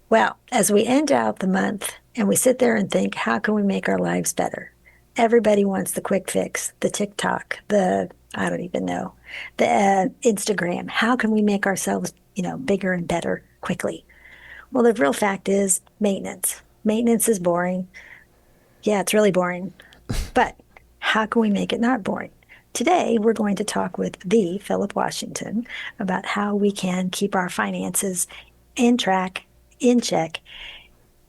Well, as we end out the month and we sit there and think, how can we make our lives better? Everybody wants the quick fix, the TikTok, I don't even know, the Instagram. How can we make ourselves, bigger and better quickly? Well, the real fact is maintenance. Maintenance is boring. Yeah, it's really boring. But how can we make it not boring? Today, we're going to talk with the Philip Washington about how we can keep our finances in track, in check,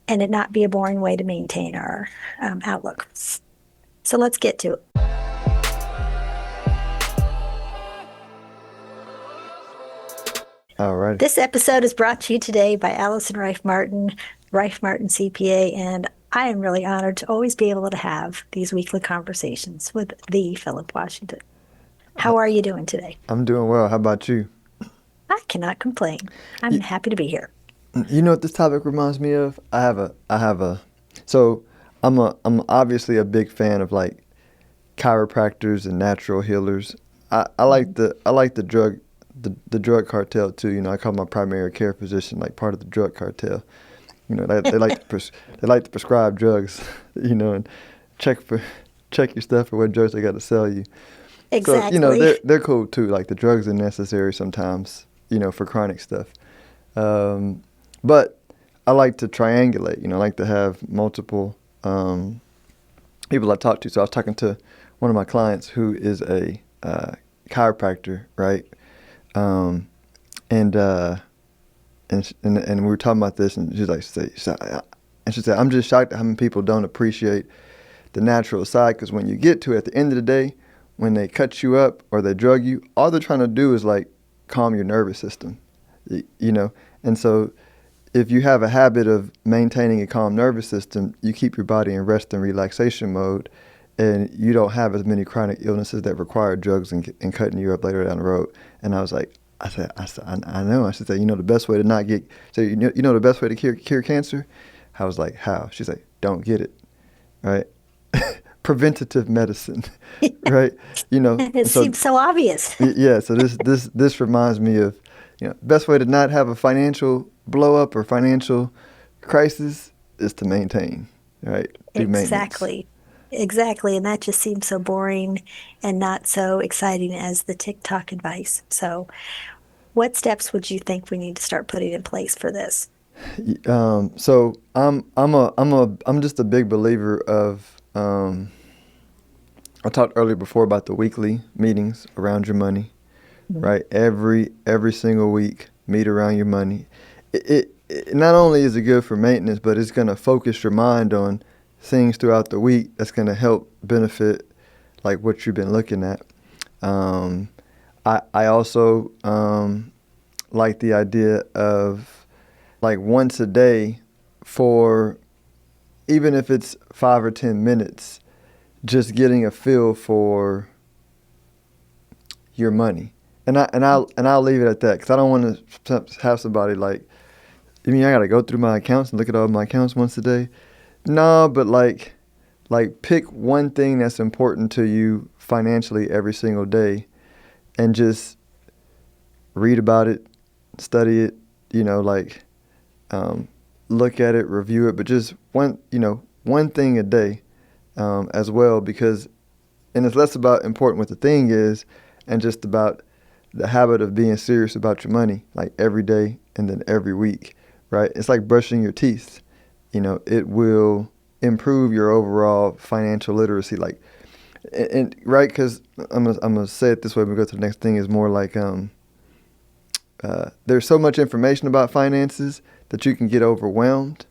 and it not be a boring way to maintain our outlook. So let's get to it. All right. This episode is brought to you today by Allison Reif Martin, Reif Martin CPA, and I am really honored to always be able to have these weekly conversations with the Philip Washington. I, How are you doing today? I'm doing well. How about you? I cannot complain. I'm you? happy to be here. You know what this topic reminds me of? So I'm obviously a big fan of like chiropractors and natural healers. I like the drug cartel too. You know, I call my primary care physician like part of the drug cartel. You know, they like to they like to prescribe drugs. You know, and check for check your stuff for what drugs they got to sell you. So, you know, Exactly. they're cool too. Like the drugs are necessary sometimes, you know, for chronic stuff. Um, but I like to triangulate, you know, I like to have multiple people I talk to. So I was talking to one of my clients who is a chiropractor, right? Um, and, uh, and we were talking about this, and she said, I'm just shocked at how many people don't appreciate the natural side, because when you get to it, at the end of the day, when they cut you up or they drug you, all they're trying to do is like calm your nervous system, you know. And so if you have a habit of maintaining a calm nervous system, you keep your body in rest and relaxation mode, and you don't have as many chronic illnesses that require drugs and cutting you up later down the road. And I was like, I know. I said, you know, the best way to not get, so you know the best way to cure cancer? I was like, how? She's like, don't get it, right? Preventative medicine, right? You know, It and so seems so obvious. yeah. So this reminds me of, you know, best way to not have a financial blow up or financial crisis is to maintain, right? Do maintenance. Exactly. Exactly. And that just seems so boring and not so exciting as the TikTok advice. So, what steps would you think we need to start putting in place for this? So I'm just a big believer of. I talked earlier before about the weekly meetings around your money, Mhm. right? Every single week, meet around your money. It not only is it good for maintenance, but it's going to focus your mind on things throughout the week that's going to help benefit like what you've been looking at. Um, I also like the idea of like once a day for even if it's 5 or 10 minutes, just getting a feel for your money. And I'll leave it at that because I don't want to have somebody like, you mean I got to go through my accounts and look at all my accounts once a day? No, but like pick one thing that's important to you financially every single day and just read about it, study it, you know, like um, look at it, review it, but just one thing a day as well, because and it's less about important what the thing is and just about the habit of being serious about your money, like every day and then every week, right? It's like brushing your teeth. You know, it will improve your overall financial literacy, like, and right, because I'm gonna say it this way. We go to the next thing is more like there's so much information about finances that you can get overwhelmed,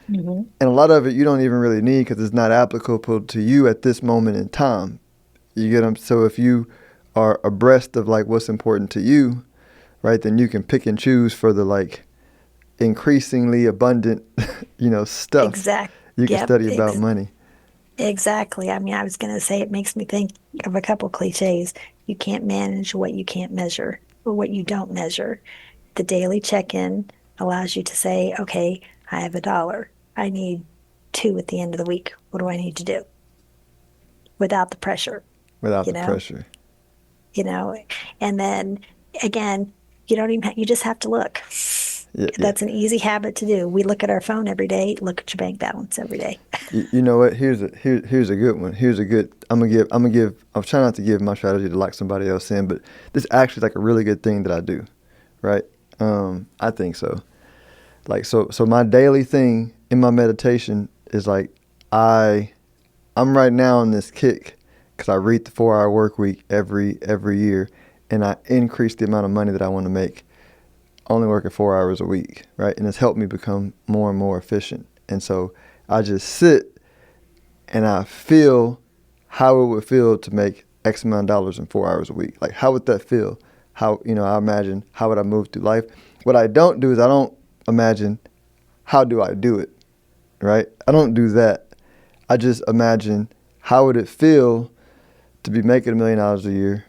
Mhm. and a lot of it you don't even really need because it's not applicable to you at this moment in time. You get them. So if you are abreast of like what's important to you, right, then you can pick and choose for the like increasingly abundant, you know, stuff Exact. you can Yep. study about money. Exactly. I mean, I was going to say it makes me think of a couple cliches. You can't manage what you can't measure or what you don't measure. The daily check-in allows you to say, okay, I have $1. I need two at the end of the week. What do I need to do? Without the pressure, Without you the know, pressure. you know, and then again, you don't even you just have to look. Yeah, yeah. That's an easy habit to do. We look at our phone every day, look at your bank balance every day. You know what? Here's a good one. Here's a good. I'm trying not to give my strategy to lock somebody else in, but this actually is like a really good thing that I do, right? I think so. Like so my daily thing in my meditation is like I I'm right now on this kick because I read the 4 hour work week every year, and I increase the amount of money that I want to make only working 4 hours a week, right? And it's helped me become more and more efficient. And so I just sit and I feel how it would feel to make X amount of dollars in 4 hours a week. Like, how would that feel? How, I imagine, how would I move through life? What I don't do is I don't imagine, how do I do it, right? I don't do that. I just imagine, how would it feel to be making $1 million a year,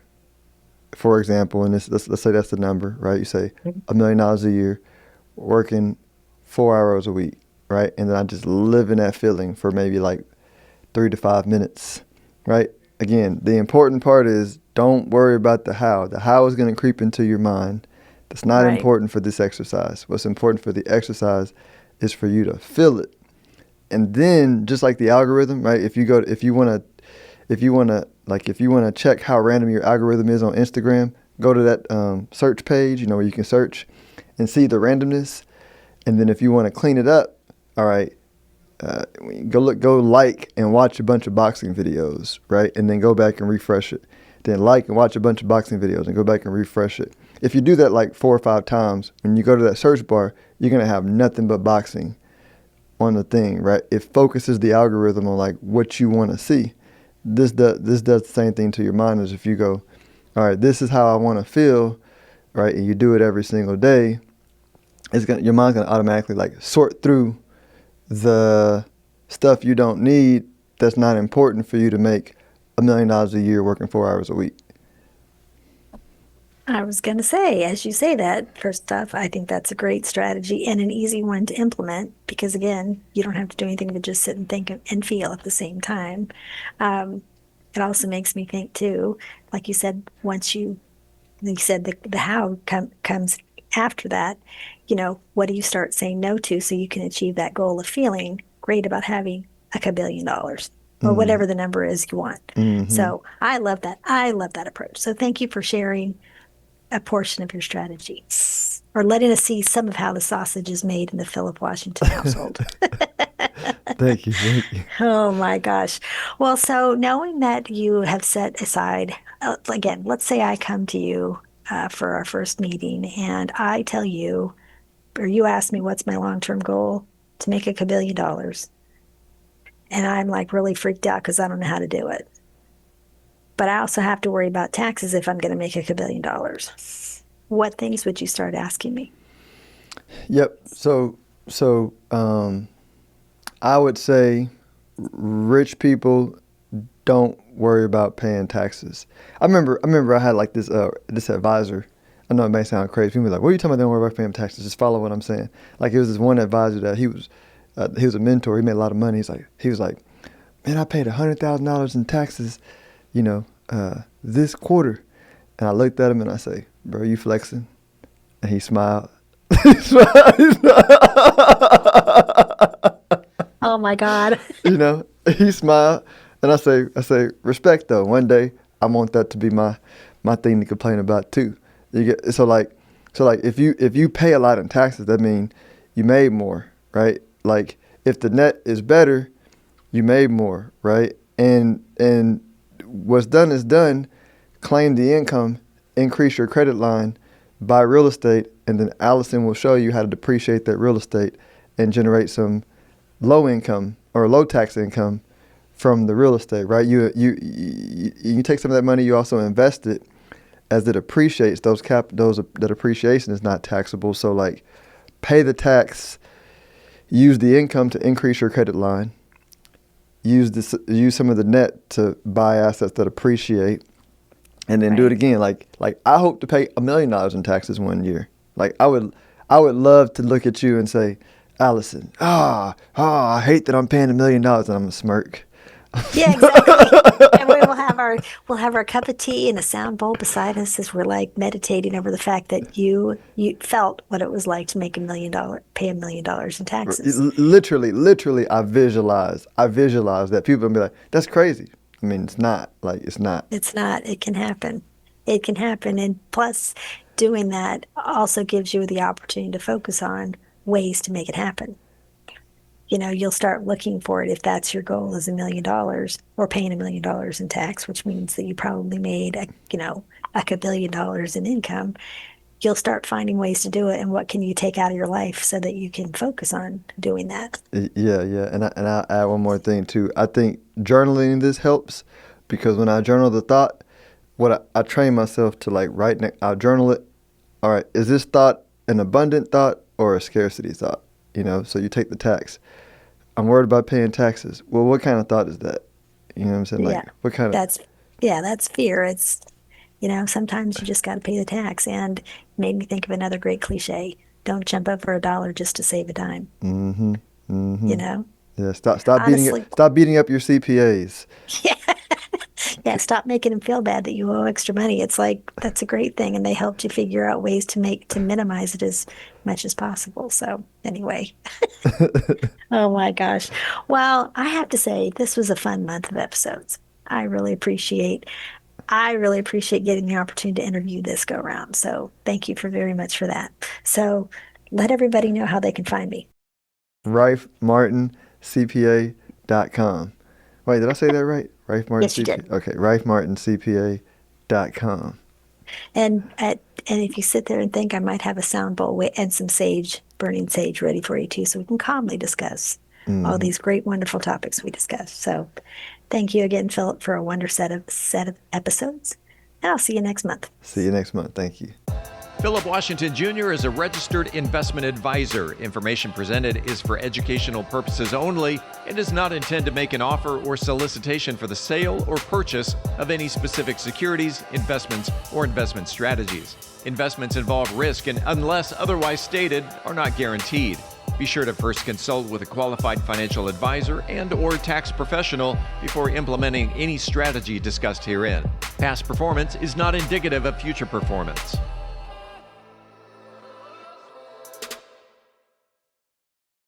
for example, and let's say that's the number, right? You say $1 million a year, working 4 hours a week, right? And then I just live in that feeling for maybe like 3 to 5 minutes, right? Again, the important part is don't worry about the how. The how is going to creep into your mind. That's not Right. important for this exercise. What's important for the exercise is for you to feel it. And then just like the algorithm, right? If you want to check how random your algorithm is on Instagram, go to that search page, where you can search and see the randomness. And then if you want to clean it up, all right, go like and watch a bunch of boxing videos, right? And then go back and refresh it. Then like and watch a bunch of boxing videos and go back and refresh it. If you do that like 4 or 5 times, when you go to that search bar, you're going to have nothing but boxing on the thing, right? It focuses the algorithm on like what you want to see. This does the same thing to your mind as if you go, all right, this is how I want to feel, right? And you do it every single day. Your mind's gonna automatically like sort through the stuff you don't need that's not important for you to make $1 million a year working 4 hours a week. I was going to say, as you say that, first off, I think that's a great strategy and an easy one to implement because, again, you don't have to do anything but just sit and think and feel at the same time. Um, it also makes me think, too, like you said, you said the how comes after that, what do you start saying no to so you can achieve that goal of feeling great about having a kabillion dollars or Mm, whatever the number is you want. mm-hmm. So I love that. I love that approach. So thank you for sharing a portion of your strategy or letting us see some of how the sausage is made in the Philip Washington household. Thank you, thank you. Oh my gosh. Well, so knowing that you have set aside, again, let's say I come to you for our first meeting and I tell you, or you ask me, what's my long-term goal? To make a kabillion dollars. And I'm like really freaked out because I don't know how to do it. But I also have to worry about taxes if I'm going to make a kabillion dollars. What things would you start asking me? Yep. So I would say rich people don't worry about paying taxes. I remember I had like this advisor. I know it may sound crazy. People be like, "What are you talking about? Don't worry about paying taxes. Just follow what I'm saying." Like it was this one advisor that he was a mentor. He made a lot of money. He was like, "Man, I paid $100,000 in taxes, this quarter." And I looked at him and I say, "Bro, you flexing?" And he smiled. He smiled. He smiled. Oh my God. He smiled, and I say, respect though. One day I want that to be my thing to complain about too. You get so like if you pay a lot in taxes, that means you made more, right? Like if the net is better, you made more, right? And what's done is done. Claim the income, increase your credit line, buy real estate, and then Allison will show you how to depreciate that real estate and generate some low income or low tax income from the real estate, right? You take some of that money, you also invest it as it appreciates. That appreciation is not taxable. So like pay the tax, use the income to increase your credit line, use some of the net to buy assets that appreciate, and then do it Right. again. Like I hope to pay $1 million in taxes one year. Like I would love to look at you and say, Allison, I hate that I'm paying $1 million, and I'm gonna smirk. Yeah, exactly. And we'll have our cup of tea and a sound bowl beside us as we're like meditating over the fact that you felt what it was like to make pay $1 million in taxes. Literally, I visualize that people will be like, "That's crazy." I mean, it's not like it's not. It's not, it can happen. It can happen. And plus, doing that also gives you the opportunity to focus on ways to make it happen. You'll start looking for it if that's your goal is $1 million or paying $1 million in tax, which means that you probably made a kabillion dollars in income. You'll start finding ways to do it, and what can you take out of your life so that you can focus on doing that. Yeah, yeah, and I'll add one more thing too. I think journaling this helps because when I journal the thought, I train myself to like I'll journal it. All right, is this thought an abundant thought or a scarcity thought? So you take the tax. I'm worried about paying taxes. Well, what kind of thought is that? You know what I'm saying? Yeah, Like, what kind of? that's that's fear. Sometimes you just got to pay the tax, and it made me think of another great cliche: don't jump over a dollar just to save a dime. Mm-hmm. You Mm-hmm. know, Yeah. Stop honestly, stop beating up your CPAs. yeah, yeah. Stop making them feel bad that you owe extra money. It's like that's a great thing, and they helped you figure out ways to minimize it as much as possible. So anyway. Oh my gosh. Well, I have to say, this was a fun month of episodes. I really appreciate I really appreciate getting the opportunity to interview this go round. So thank you for very much for that. So let everybody know how they can find me. RifeMartinCPA.com. Wait, did I say that right? Rife Martin Yes, you CPA. did. Okay, RifeMartinCPA.com. And if you sit there and think I might have a sound bowl and some sage, burning sage ready for you too, so we can calmly discuss all Mm-hmm. these great, wonderful topics we discussed. So thank you again, Philip, for a wonder set of episodes. And I'll see you next month. See you next month. Thank you. Philip Washington Jr. is a registered investment advisor. Information presented is for educational purposes only and does not intend to make an offer or solicitation for the sale or purchase of any specific securities, investments, or investment strategies. Investments involve risk and, unless otherwise stated, are not guaranteed. Be sure to first consult with a qualified financial advisor and/or tax professional before implementing any strategy discussed herein. Past performance is not indicative of future performance.